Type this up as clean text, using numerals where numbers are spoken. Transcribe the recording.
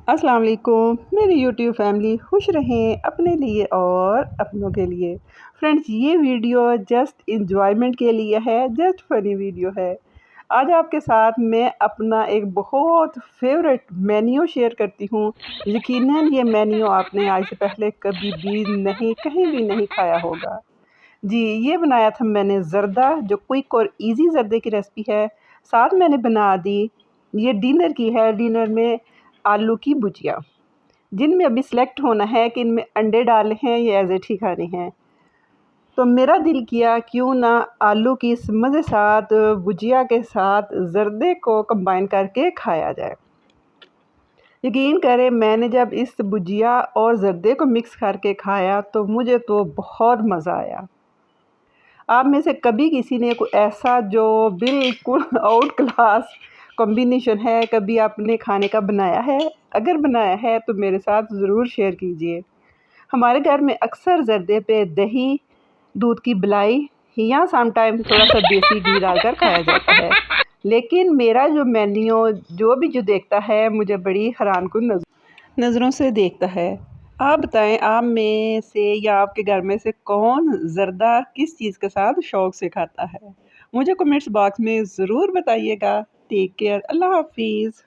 अस्सलाम वालेकुम मेरी यूट्यूब फैमिली खुश रहें अपने लिए और अपनों के लिए। फ्रेंड्स, ये वीडियो जस्ट इंजॉयमेंट के लिए है, जस्ट फनी वीडियो है। आज आपके साथ मैं अपना एक बहुत फेवरेट मेन्यू शेयर करती हूँ। यकीनन ये मेन्यू आपने आज से पहले कभी भी नहीं, कहीं भी नहीं खाया होगा। जी, ये बनाया था मैंने ज़र्दा, जो क्विक और इजी ज़र्दे की रेसिपी है। साथ मैंने बना दी, ये डिनर की है, डिनर में आलू की भुजिया, जिनमें अभी सिलेक्ट होना है कि इनमें अंडे डालने हैं या एज़ इट ही खाने हैं। तो मेरा दिल किया क्यों ना आलू की इस मज़े साथ भुजिया के साथ ज़र्दे को कंबाइन करके खाया जाए। यकीन करें, मैंने जब इस भुजिया और ज़र्दे को मिक्स करके खाया तो मुझे तो बहुत मज़ा आया। आप में से कभी किसी ने कोई ऐसा जो बिल्कुल आउट क्लास कॉम्बिनेशन है, कभी आपने खाने का बनाया है? अगर बनाया है तो मेरे साथ ज़रूर शेयर कीजिए। हमारे घर में अक्सर ज़र्दे पे दही, दूध की मलाई या समटाइम थोड़ा-सा देसी घी डालकर खाया जाता है। लेकिन मेरा जो मेन्यू जो देखता है मुझे बड़ी हैरानकुन नज़रों से देखता है। आप बताएँ, आप में से या आपके घर में से कौन ज़र्दा किस चीज़ के साथ शौक से खाता है? मुझे कमेंट्स बॉक्स में ज़रूर बताइएगा। टेक केयर, अल्लाह हाफ़िज़।